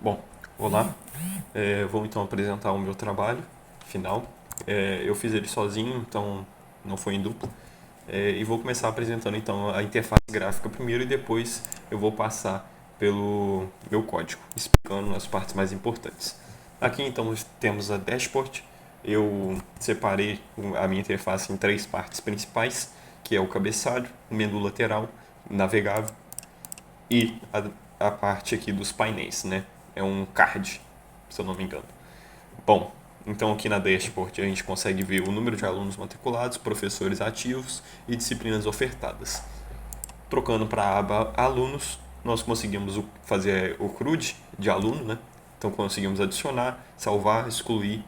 Bom, olá. Vou então apresentar o meu trabalho final. Eu fiz ele sozinho, então não foi em dupla. E vou começar apresentando então a interface gráfica primeiro e depois eu vou passar pelo meu código, explicando as partes mais importantes. Aqui então temos a dashboard. Eu separei a minha interface em três partes principais, que é o cabeçalho, o menu lateral, navegável e a parte aqui dos painéis, né? É um card, se eu não me engano. Bom, então aqui na dashboard a gente consegue ver o número de alunos matriculados, professores ativos e disciplinas ofertadas. Trocando para a aba alunos, nós conseguimos fazer o CRUD de aluno, né? Então conseguimos adicionar, salvar, excluir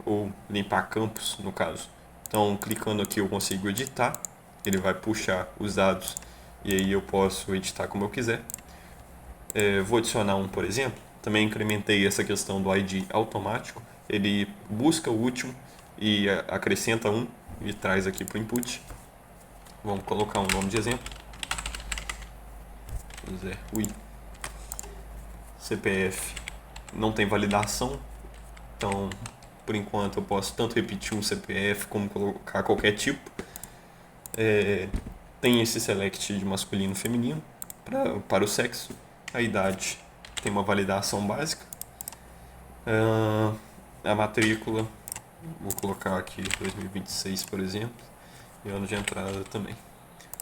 ou limpar campos, no caso. Então clicando aqui eu consigo editar, ele vai puxar os dados e aí eu posso editar como eu quiser. Vou adicionar um, por exemplo. Também incrementei essa questão do ID automático. Ele busca o último e acrescenta um e traz aqui para o input. Vamos colocar um nome de exemplo. José Rui. CPF não tem validação, então por enquanto eu posso tanto repetir um CPF como colocar qualquer tipo. Tem esse select de masculino e feminino para o sexo. A idade tem uma validação básica. A matrícula, vou colocar aqui 2026, por exemplo, e ano de entrada também.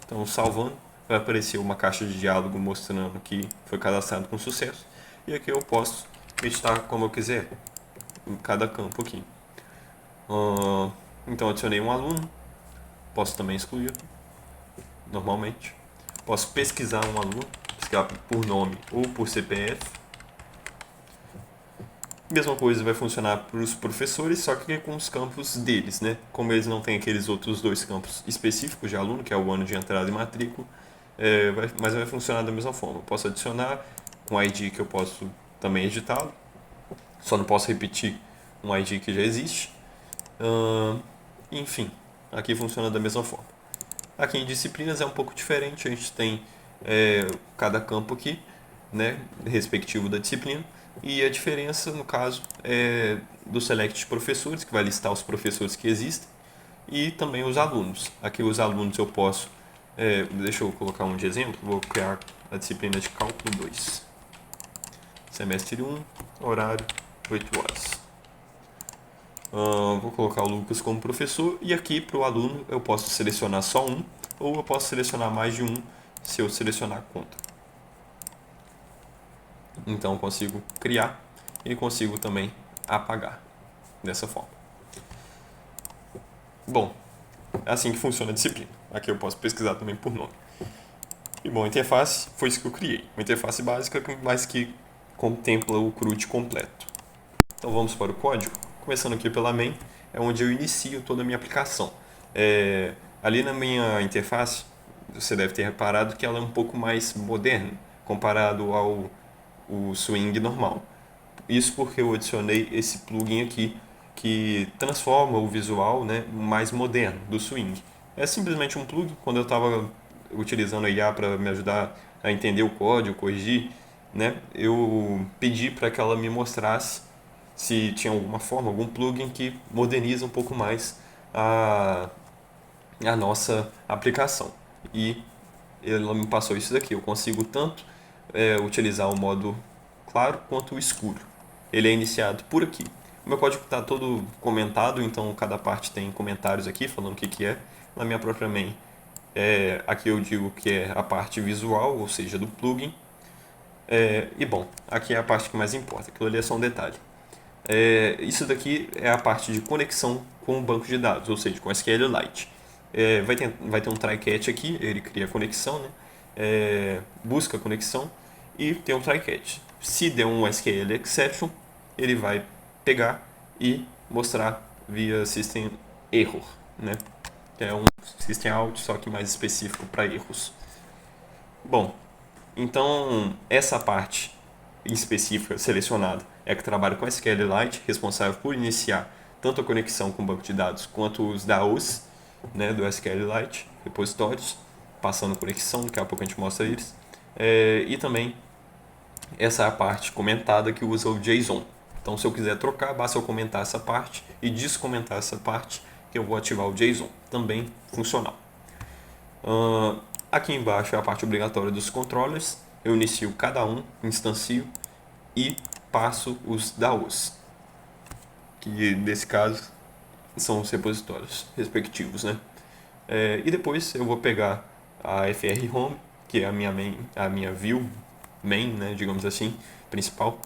Então, salvando, vai aparecer uma caixa de diálogo mostrando que foi cadastrado com sucesso. E aqui eu posso editar como eu quiser, em cada campo aqui. Então, adicionei um aluno, posso também excluir, normalmente. Posso pesquisar um aluno, pesquisar por nome ou por CPF. Mesma coisa vai funcionar para os professores, só que com os campos deles, né? Como eles não têm aqueles outros dois campos específicos de aluno, que é o ano de entrada e matrícula, mas vai funcionar da mesma forma. Eu posso adicionar um ID que eu posso também editá-lo, só não posso repetir um ID que já existe. Enfim, aqui funciona da mesma forma. Aqui em disciplinas é um pouco diferente, a gente tem cada campo aqui, né, respectivo da disciplina, e a diferença, no caso, é do select de professores, que vai listar os professores que existem, e também os alunos. Aqui os alunos eu posso, deixa eu colocar um de exemplo, vou criar a disciplina de cálculo 2. Semestre 1, horário 8 horas. Vou colocar o Lucas como professor e aqui para o aluno eu posso selecionar só um ou eu posso selecionar mais de um se eu selecionar a conta. Então eu consigo criar e consigo também apagar dessa forma. Bom, é assim que funciona a disciplina. Aqui eu posso pesquisar também por nome. E bom, a interface foi isso que eu criei. Uma interface básica, mas que contempla o CRUD completo. Então vamos para o código. Começando aqui pela main, é onde eu inicio toda a minha aplicação. Ali na minha interface, você deve ter reparado que ela é um pouco mais moderna comparado ao Swing normal. Isso porque eu adicionei esse plugin aqui que transforma o visual, né, mais moderno do Swing. É simplesmente um plugin. Quando eu estava utilizando a IA para me ajudar a entender o código, corrigir, né, eu pedi para que ela me mostrasse se tinha alguma forma, algum plugin que moderniza um pouco mais a nossa aplicação. E ela me passou isso daqui. Eu consigo tanto utilizar o modo claro quanto o escuro. Ele é iniciado por aqui. O meu código está todo comentado, então cada parte tem comentários aqui falando o que é. Na minha própria main, aqui eu digo que é a parte visual, ou seja, do plugin. E bom, aqui é a parte que mais importa. Aquilo ali é só um detalhe. Isso daqui é a parte de conexão com o banco de dados, ou seja, com SQLite. Vai ter um try-catch aqui, ele cria a conexão, né? Busca a conexão e tem um try-catch. Se der um SQL exception, ele vai pegar e mostrar via system error, né? Que é um system out, só que mais específico para erros. Bom, então essa parte específica selecionada é que trabalha com SQLite, responsável por iniciar tanto a conexão com o banco de dados quanto os DAOs, né, do SQLite, repositórios, passando conexão, daqui a pouco a gente mostra eles, e também essa é a parte comentada que usa o JSON. Então, se eu quiser trocar, basta eu comentar essa parte e descomentar essa parte, que eu vou ativar o JSON, também funcional. Aqui embaixo é a parte obrigatória dos controllers. Eu inicio cada um, instancio e passo os DAOs, que nesse caso são os repositórios respectivos, né? E depois eu vou pegar a FR Home, que é a minha view main, né, digamos assim, principal,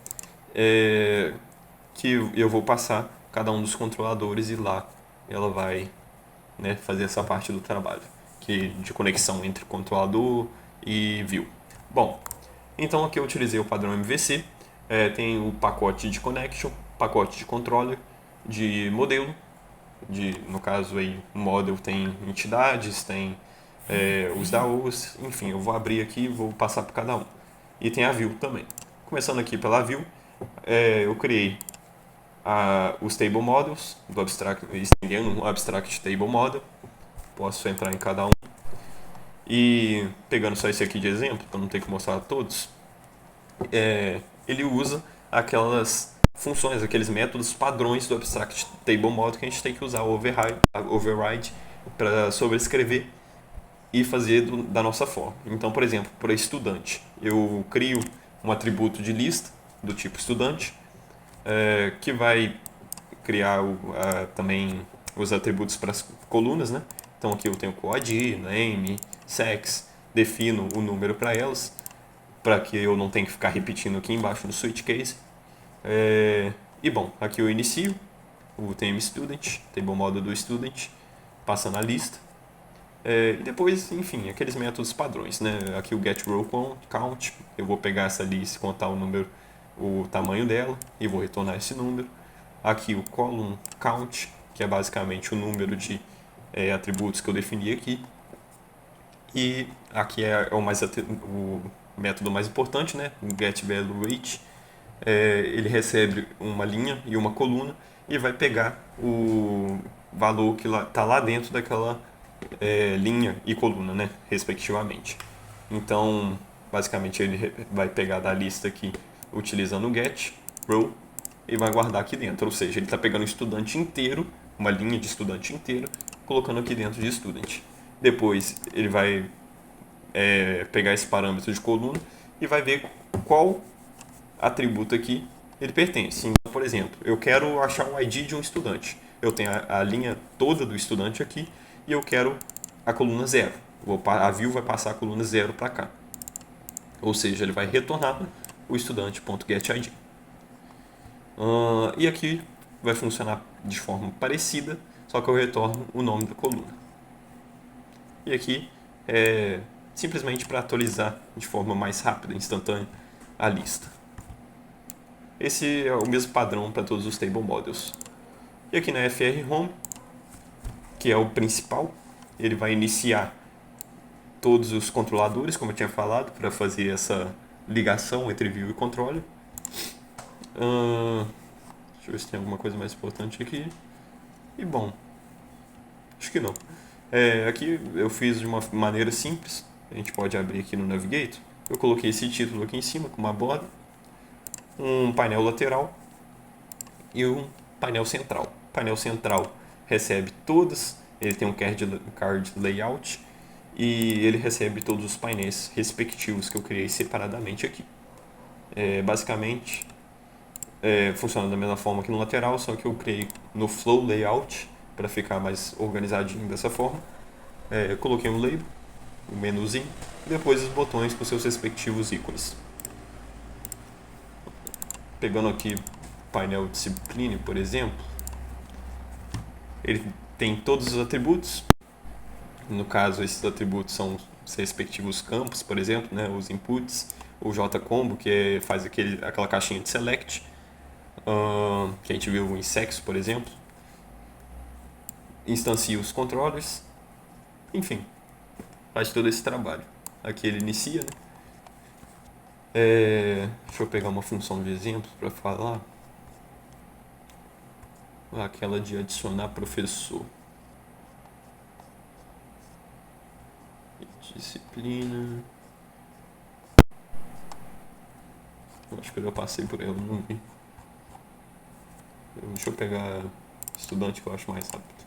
que eu vou passar cada um dos controladores e lá ela vai, né, fazer essa parte do trabalho de conexão entre controlador e view. Bom, então aqui eu utilizei o padrão MVC, tem o pacote de connection, pacote de controller, de modelo, no caso aí o model tem entidades, tem os DAOs, enfim, eu vou abrir aqui e vou passar por cada um. E tem a view também. Começando aqui pela view, eu criei os table models do abstract, estendendo um abstract table model. Posso entrar em cada um. E pegando só esse aqui de exemplo, para não ter que mostrar todos, ele usa aquelas funções, aqueles métodos padrões do abstract table model que a gente tem que usar o override para sobrescrever e fazer da nossa forma. Então, por exemplo, para estudante, eu crio um atributo de lista do tipo estudante, que vai criar também os atributos para as colunas, né? Então aqui eu tenho o ID, name, sex, defino o número para elas, para que eu não tenha que ficar repetindo aqui embaixo no switch case. E bom, aqui eu inicio o TM student, table model do student, passando a lista. E depois, enfim, aqueles métodos padrões, né? Aqui o get row count, eu vou pegar essa lista e contar o tamanho dela e vou retornar esse número. Aqui o column count, que é basicamente o número de atributos que eu defini aqui. E aqui é o método mais importante, né? O get value rate. Ele recebe uma linha e uma coluna e vai pegar o valor que está lá dentro daquela linha e coluna, né? Respectivamente. Então, basicamente, ele vai pegar da lista aqui utilizando o get row e vai guardar aqui dentro. Ou seja, ele está pegando o estudante inteiro, uma linha de estudante inteiro, colocando aqui dentro de student. Depois ele vai pegar esse parâmetro de coluna e vai ver qual atributo aqui ele pertence. Então, por exemplo, eu quero achar o ID de um estudante. Eu tenho a linha toda do estudante aqui e eu quero a coluna 0. A view vai passar a coluna 0 para cá. Ou seja, ele vai retornar o estudante.getID. E aqui vai funcionar de forma parecida, só que eu retorno o nome da coluna. E aqui é simplesmente para atualizar de forma mais rápida, instantânea, a lista. Esse é o mesmo padrão para todos os table models. E aqui na FR Home, que é o principal, ele vai iniciar todos os controladores, como eu tinha falado, para fazer essa ligação entre view e controller. Deixa eu ver se tem alguma coisa mais importante aqui. E bom, acho que não. Aqui eu fiz de uma maneira simples. A gente pode abrir aqui no Navigator. Eu coloquei esse título aqui em cima com uma borda, um painel lateral e um painel central. O painel central recebe todas, ele tem um card layout e ele recebe todos os painéis respectivos que eu criei separadamente aqui. Basicamente, funciona da mesma forma que no lateral, só que eu criei no flow layout para ficar mais organizadinho dessa forma. Coloquei um label, um menuzinho, e depois os botões com seus respectivos ícones. Pegando aqui o painel discipline, por exemplo, ele tem todos os atributos. No caso, esses atributos são os respectivos campos, por exemplo, né, os inputs, o JCombo, que faz aquela caixinha de select, que a gente viu em sexo, por exemplo. Instancia os controllers, enfim, faz todo esse trabalho. Aqui ele inicia, né? Deixa eu pegar uma função de exemplo para falar. Aquela de adicionar professor. Disciplina. Acho que eu já passei por ela, não vi. Deixa eu pegar estudante que eu acho mais rápido.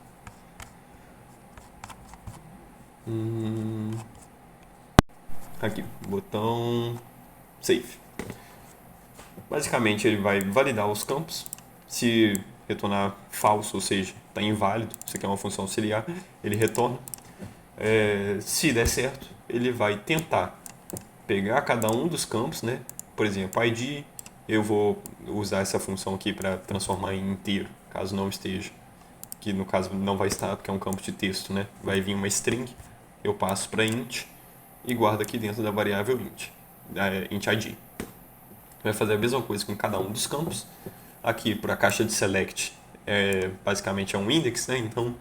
Aqui, botão Save. Basicamente ele vai validar os campos. Se retornar falso, ou seja, está inválido, isso aqui é uma função auxiliar, ele retorna. Se der certo, ele vai tentar pegar cada um dos campos, né? Por exemplo, ID, eu vou usar essa função aqui para transformar em inteiro, caso não esteja. Que no caso não vai estar, porque é um campo de texto, né? Vai vir uma string, eu passo para int e guardo aqui dentro da variável int id. Vai fazer a mesma coisa com cada um dos campos. Aqui para a caixa de select, basicamente é um index, né? Então,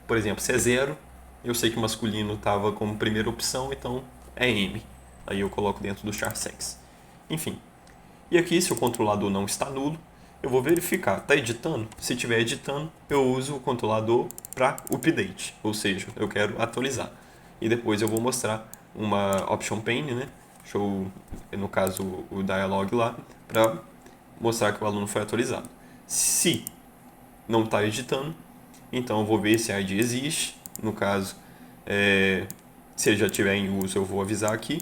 por exemplo, se é 0, eu sei que o masculino estava como primeira opção, então é M. Aí eu coloco dentro do char sex. Enfim. E aqui, se o controlador não está nulo, eu vou verificar. Está editando? Se estiver editando, eu uso o controlador para update, ou seja, eu quero atualizar. E depois eu vou mostrar uma option pane, né? No caso, o dialog lá, para mostrar que o aluno foi atualizado. Se não está editando, então eu vou ver se a ID existe. No caso, se ele já estiver em uso, eu vou avisar aqui.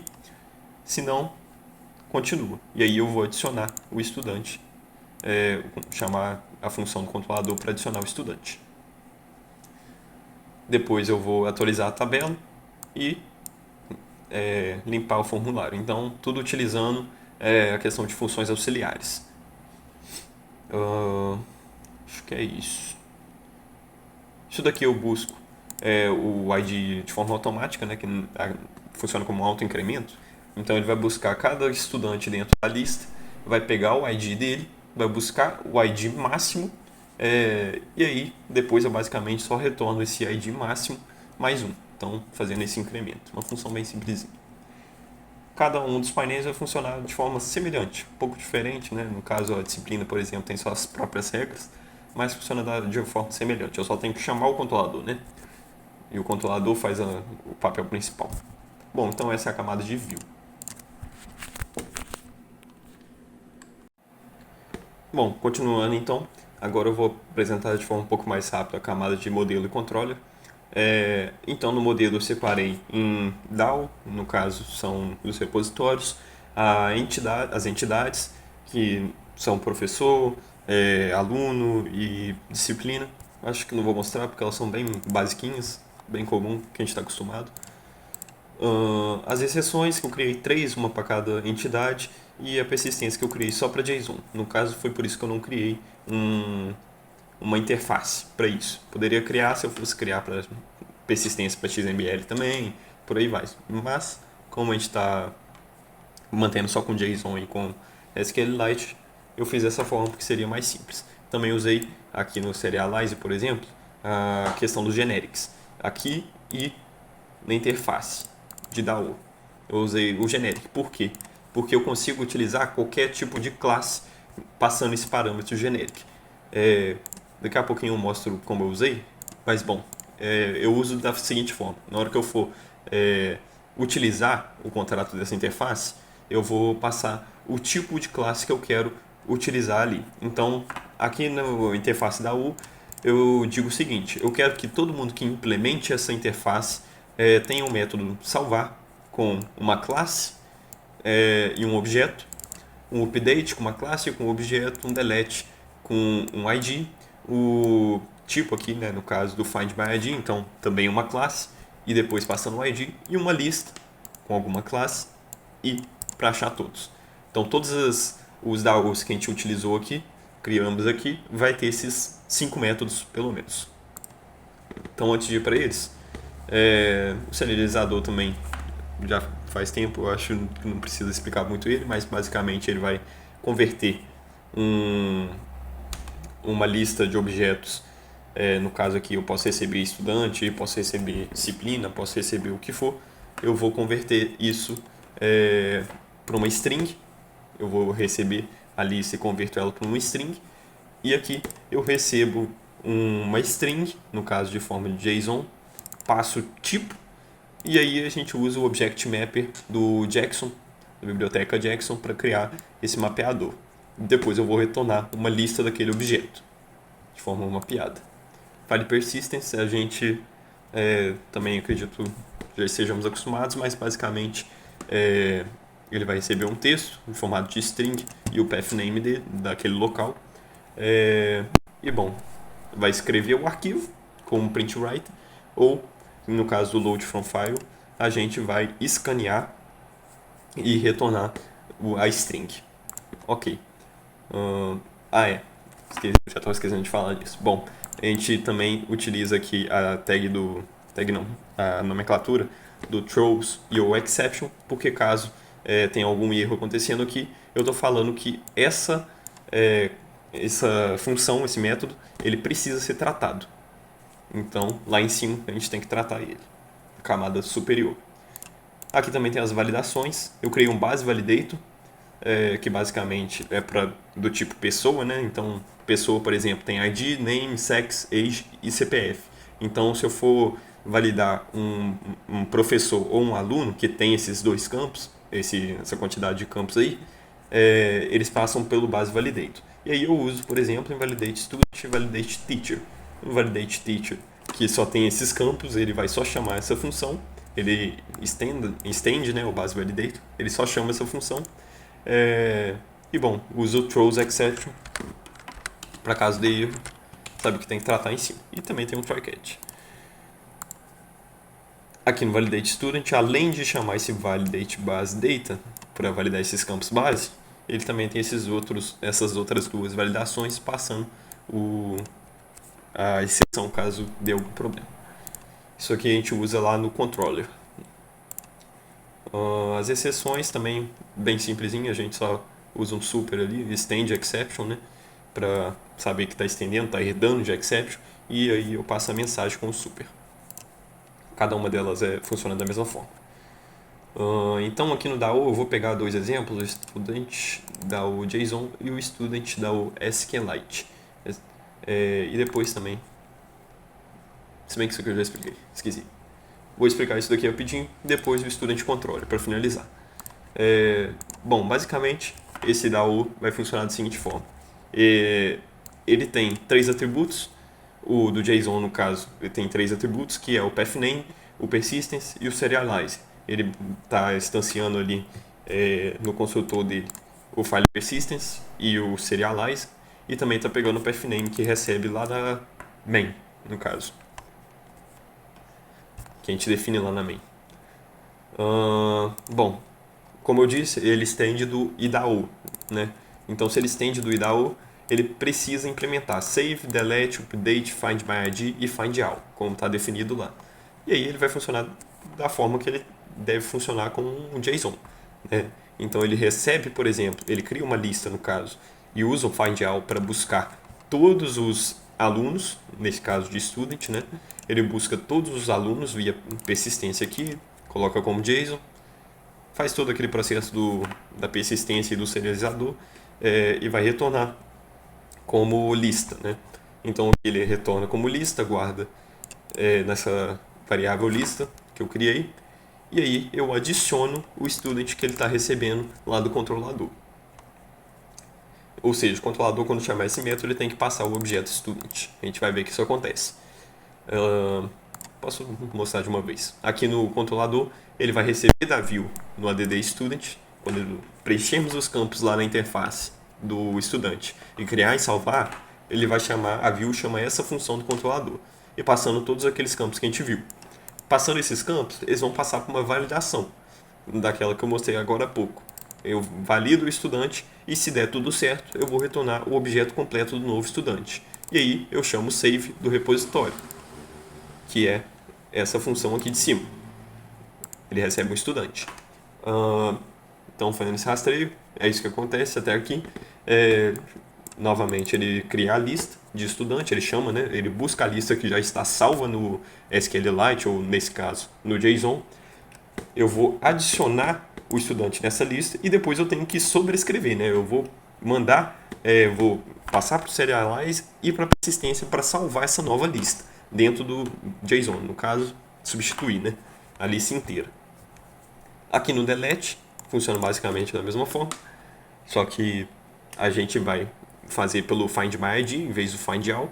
Se não, continua. E aí eu vou adicionar o estudante, chamar a função do controlador para adicionar o estudante. Depois eu vou atualizar a tabela e limpar o formulário. Então, tudo utilizando a questão de funções auxiliares. Acho que é isso. Isso daqui eu busco o ID de forma automática, né, que funciona como um autoincremento. Então ele vai buscar cada estudante dentro da lista, vai pegar o ID dele, vai buscar o ID máximo, e aí depois eu basicamente só retorno esse ID máximo mais um. Então fazendo esse incremento, uma função bem simplesinha. Cada um dos painéis vai funcionar de forma semelhante, um pouco diferente, né? No caso a disciplina, por exemplo, tem suas próprias regras, mas funciona de forma semelhante. Eu só tenho que chamar o controlador, né? E o controlador faz o papel principal. Bom, então essa é a camada de view. Bom, continuando então, agora eu vou apresentar de forma um pouco mais rápida a camada de modelo e controller. Então no modelo eu separei em DAO, no caso são os repositórios, as entidades, que são professor, aluno e disciplina. Acho que não vou mostrar porque elas são bem basiquinhas, bem comum, que a gente está acostumado. As exceções, que eu criei 3, uma para cada entidade, e a persistência que eu criei só para JSON. No caso, foi por isso que eu não criei uma interface para isso. Poderia criar se eu fosse criar para persistência para XML também, por aí vai. Mas, como a gente está mantendo só com JSON e com SQLite, eu fiz dessa forma porque seria mais simples. Também usei aqui no Serialize, por exemplo, a questão dos generics. Aqui e na interface de DAO. Eu usei o generic. Por quê? Porque eu consigo utilizar qualquer tipo de classe passando esse parâmetro generic. Daqui a pouquinho eu mostro como eu usei, mas bom, eu uso da seguinte forma. Na hora que eu for utilizar o contrato dessa interface, eu vou passar o tipo de classe que eu quero utilizar ali. Então, aqui na interface da U, eu digo o seguinte: eu quero que todo mundo que implemente essa interface tenha um método salvar com uma classe e um objeto, um update com uma classe com um objeto, um delete com um ID, o tipo aqui, né, no caso do find by ID, então também uma classe, e depois passando o ID, e uma lista com alguma classe e para achar todos. Então todos os DAOs que a gente utilizou aqui, criamos aqui, vai ter esses 5 métodos pelo menos. Então antes de ir para eles, o serializador também já faz tempo, eu acho que não precisa explicar muito ele, mas basicamente ele vai converter uma lista de objetos. No caso aqui eu posso receber estudante, posso receber disciplina, posso receber o que for. Eu vou converter isso para uma string. Eu vou receber a lista e converto ela para uma string. E aqui eu recebo uma string, no caso de forma de JSON, passo tipo, e aí a gente usa o Object Mapper do Jackson, da biblioteca Jackson para criar esse mapeador. Depois eu vou retornar uma lista daquele objeto, de forma mapeada. File persistence, a gente também acredito já estejamos acostumados, mas basicamente ele vai receber um texto em formato de string e o pathname daquele local. E bom, vai escrever o arquivo como print write, ou no caso do load from file, a gente vai escanear e retornar a string. Ok. Já estava esquecendo de falar disso. Bom, a gente também utiliza aqui a a nomenclatura do throws e o exception, porque caso tenha algum erro acontecendo aqui, eu estou falando que essa função, esse método, ele precisa ser tratado. Então, lá em cima, a gente tem que tratar ele, camada superior. Aqui também tem as validações. Eu criei um base validator, que basicamente é do tipo pessoa, né? Então, pessoa, por exemplo, tem ID, name, sex, age e CPF. Então, se eu for validar um professor ou um aluno que tem esses dois campos, essa quantidade de campos aí, eles passam pelo base validator. E aí eu uso, por exemplo, em validate student e validate teacher. No validate teacher, que só tem esses campos, ele vai só chamar essa função, ele estende, né, o base validator, ele só chama essa função. E bom, uso o throws exception para caso de erro, sabe que tem que tratar em cima. E também tem um try catch. Aqui no validate student, além de chamar esse validate base data para validar esses campos base, ele também tem essas outras duas validações passando a exceção caso dê algum problema. Isso aqui a gente usa lá no controller. As exceções também bem simplesinho, a gente só usa um super ali, extend exception, né, para saber que está estendendo, está herdando de exception, e aí eu passo a mensagem com o super. Cada uma delas funciona da mesma forma. Então aqui no DAO eu vou pegar dois exemplos, o student DAO JSON e o student DAO SQLite. E depois também, se bem que isso aqui eu já expliquei, esqueci. Vou explicar isso daqui rapidinho, depois o student controller, para finalizar. Bom, basicamente, esse DAO vai funcionar da seguinte forma. Ele tem 3 atributos, o do JSON, no caso, ele tem 3 atributos, que é o pathname, o persistence e o serialize. Ele está instanciando ali no construtor dele o file persistence e o serialize, e também está pegando o pathname que recebe lá da main, no caso, que a gente define lá na main. Bom, como eu disse, ele estende do IDAO, né? Então, se ele estende do IDAO, ele precisa implementar save, delete, update, find by ID e find all, como está definido lá. E aí ele vai funcionar da forma que ele deve funcionar com o JSON, né? Então ele recebe, por exemplo, ele cria uma lista no caso e usa o find all para buscar todos os alunos, nesse caso de student, né? Ele busca todos os alunos via persistência aqui, coloca como JSON, faz todo aquele processo da persistência e do serializador e vai retornar como lista, né? Então ele retorna como lista, guarda nessa variável lista que eu criei, e aí eu adiciono o student que ele está recebendo lá do controlador. Ou seja, o controlador, quando chamar esse método, ele tem que passar o objeto student. A gente vai ver que isso acontece. Posso mostrar de uma vez. Aqui no controlador, ele vai receber da view no add student, quando preenchemos os campos lá na interface do estudante e criar e salvar, ele vai chamar, a view chama essa função do controlador, e passando todos aqueles campos que a gente viu. Passando esses campos, eles vão passar por uma validação, daquela que eu mostrei agora há pouco. Eu valido o estudante e, se der tudo certo, eu vou retornar o objeto completo do novo estudante. E aí eu chamo save do repositório, que é essa função aqui de cima. Ele recebe um estudante. Então, fazendo esse rastreio, é isso que acontece até aqui. Novamente, ele cria a lista de estudante, ele chama, né? Ele busca a lista que já está salva no SQLite, ou nesse caso, no JSON. Eu vou adicionar o estudante nessa lista e depois eu tenho que sobrescrever, né? Eu vou vou passar para o serialize e para a persistência para salvar essa nova lista dentro do JSON, no caso, substituir, né, a lista inteira. Aqui no delete, funciona basicamente da mesma forma, só que a gente vai fazer pelo Find My ID em vez do Find All.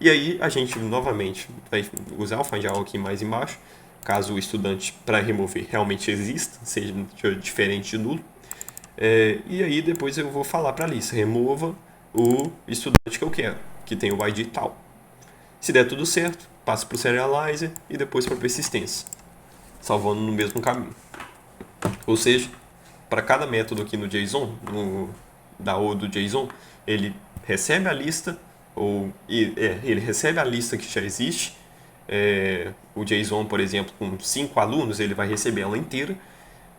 E aí a gente novamente vai usar o Find All aqui mais embaixo, caso o estudante para remover realmente exista, seja diferente de nulo. E aí depois eu vou falar para a lista, remova o estudante que eu quero, que tem o ID tal. Se der tudo certo, passa para o serializer e depois para a persistência, salvando no mesmo caminho. Ou seja, para cada método aqui no JSON, da O do JSON, ele recebe a lista, ele recebe a lista que já existe. O JSON, por exemplo, com 5 alunos, ele vai receber ela inteira,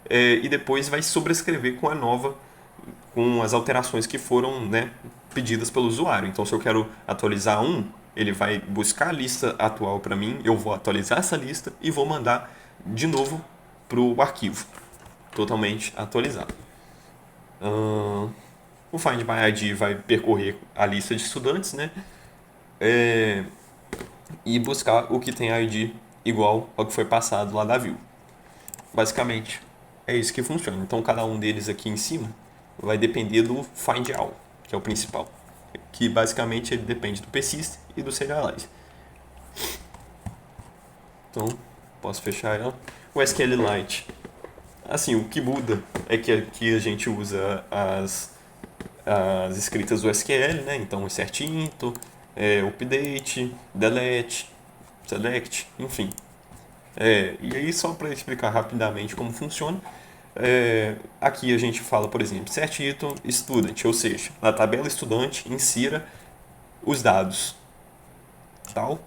e depois vai sobrescrever com a nova, com as alterações que foram, né, pedidas pelo usuário. Então, se eu quero atualizar ele vai buscar a lista atual para mim, eu vou atualizar essa lista e vou mandar de novo para o arquivo totalmente atualizado. O Find My ID vai percorrer a lista de estudantes, né, e buscar o que tem ID igual ao que foi passado lá da view. Basicamente, é isso que funciona. Então, cada um deles aqui em cima vai depender do Find All, que é o principal, que basicamente ele depende do persist e do serialize. Então, posso fechar ela. O SQLite, assim, o que muda é que aqui a gente usa as escritas do SQL, né? Então, insert into, update, delete, select, enfim. E aí, só para explicar rapidamente como funciona, aqui a gente fala, por exemplo, insert into student, ou seja, na tabela estudante, insira os dados tal,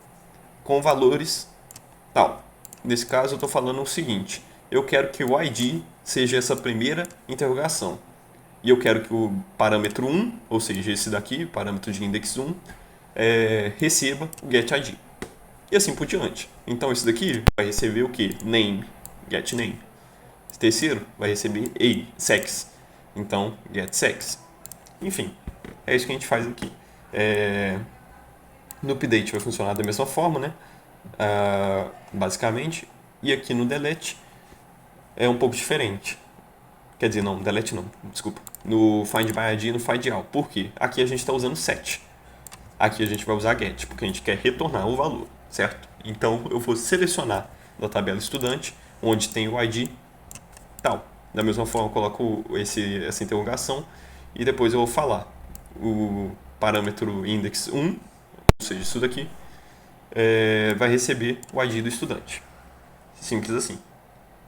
com valores tal. Nesse caso, eu estou falando o seguinte: eu quero que o ID seja essa primeira interrogação. E eu quero que o parâmetro 1, ou seja, esse daqui, parâmetro de index 1, receba o getID. E assim por diante. Então, esse daqui vai receber o que? Name, getName. Esse terceiro vai receber sex. Então, getSex. Enfim, é isso que a gente faz aqui. No update vai funcionar da mesma forma, né? Basicamente. E aqui no delete é um pouco diferente. Quer dizer, não, delete não, desculpa. No Find My ID e no Find All. Por quê? Aqui a gente está usando set. Aqui a gente vai usar get, porque a gente quer retornar o valor, certo? Então eu vou selecionar da tabela estudante, onde tem o ID tal. Da mesma forma eu coloco essa interrogação e depois eu vou falar o parâmetro index 1, ou seja, isso daqui, vai receber o ID do estudante. Simples assim.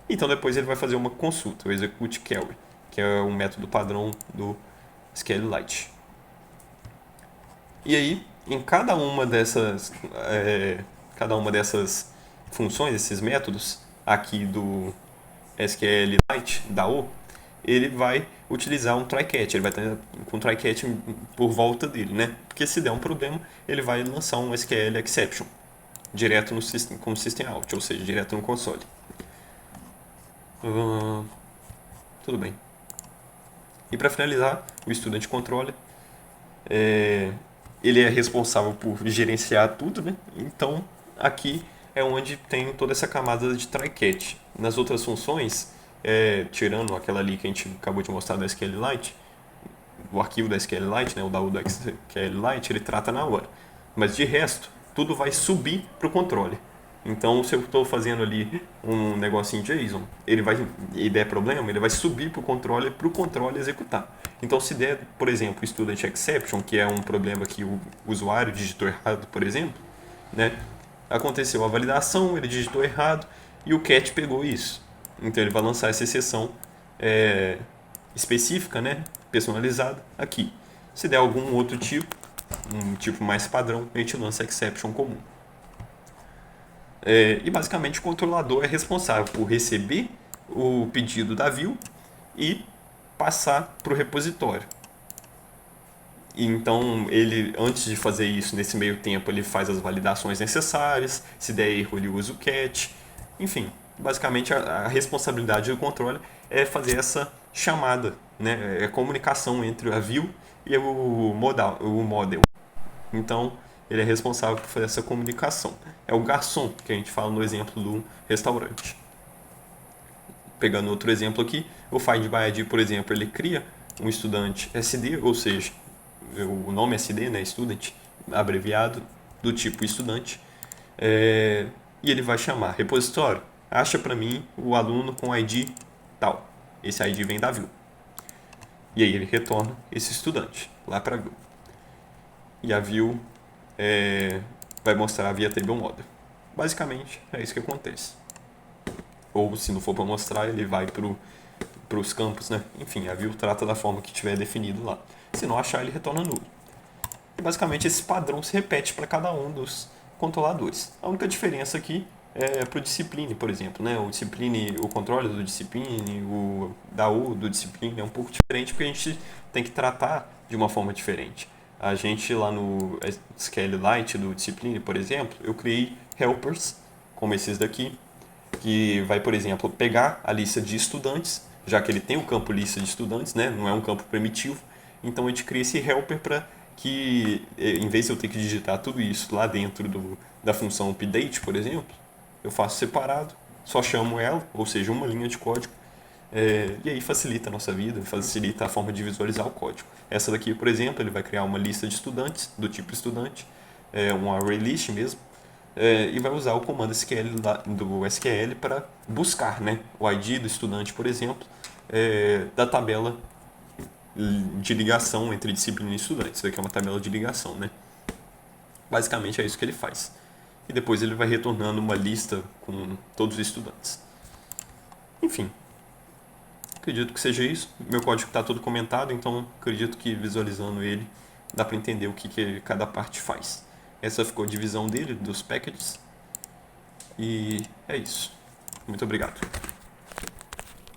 Então depois ele vai fazer uma consulta, o execute query, que é um método padrão do SQLite. E aí, em cada uma dessas funções, esses métodos aqui do SQLite, da O, ele vai utilizar um try-catch, ele vai estar com um try-catch por volta dele, né? Porque se der um problema, ele vai lançar um SQL exception direto com o system out, ou seja, direto no console. Tudo bem. E para finalizar, o student controller, ele é responsável por gerenciar tudo, né? Então aqui é onde tem toda essa camada de try-catch. Nas outras funções, tirando aquela ali que a gente acabou de mostrar da SQLite, o arquivo da SQLite, né, o da SQLite, ele trata na hora. Mas de resto, tudo vai subir para o controller. Então, se eu estou fazendo ali um negocinho JSON, e der problema, ele vai subir para o controller executar. Então, se der, por exemplo, student exception, que é um problema que o usuário digitou errado, por exemplo, né, aconteceu a validação, ele digitou errado e o cat pegou isso. Então, ele vai lançar essa exceção específica, né, personalizada aqui. Se der algum outro tipo, um tipo mais padrão, a gente lança exception comum. E basicamente o controlador é responsável por receber o pedido da view e passar para o repositório. E então, ele, antes de fazer isso, nesse meio tempo, ele faz as validações necessárias, se der erro, ele usa o catch. Enfim, basicamente a responsabilidade do controle é fazer essa chamada, né? É a comunicação entre a view e o model. Então, ele é responsável por fazer essa comunicação. É o garçom, que a gente fala no exemplo do restaurante. Pegando outro exemplo aqui, o Find by ID, por exemplo, ele cria um estudante SD, ou seja, o nome SD, né, student, abreviado, do tipo estudante, e ele vai chamar repositório, acha para mim o aluno com ID tal. Esse ID vem da view. E aí ele retorna esse estudante lá para a view. E a view vai mostrar via table model. Basicamente, é isso que acontece. Ou se não for para mostrar, ele vai para os campos, né? Enfim, a view trata da forma que tiver definido lá. Se não achar, ele retorna nulo. E basicamente esse padrão se repete para cada um dos controladores. A única diferença aqui é para o discipline, por exemplo, né? O discipline, o controle do discipline, o DAO do discipline é um pouco diferente porque a gente tem que tratar de uma forma diferente. A gente lá no SQLite do discipline, por exemplo, eu criei helpers como esses daqui, que vai, por exemplo, pegar a lista de estudantes, já que ele tem o campo lista de estudantes, né? Não é um campo primitivo, então a gente cria esse helper para que, em vez de eu ter que digitar tudo isso lá dentro da função update, por exemplo, eu faço separado, só chamo ela, ou seja, uma linha de código, e aí facilita a nossa vida, facilita a forma de visualizar o código. Essa daqui, por exemplo, ele vai criar uma lista de estudantes, do tipo estudante, um array list mesmo, e vai usar o comando SQL do SQL para buscar, né, o ID do estudante, por exemplo, da tabela de ligação entre disciplina e estudante. Isso aqui é uma tabela de ligação, né? Basicamente é isso que ele faz. E depois ele vai retornando uma lista com todos os estudantes. Enfim, acredito que seja isso. Meu código está todo comentado, então acredito que visualizando ele dá para entender o que cada parte faz. Essa ficou a divisão dele, dos packages. E é isso. Muito obrigado.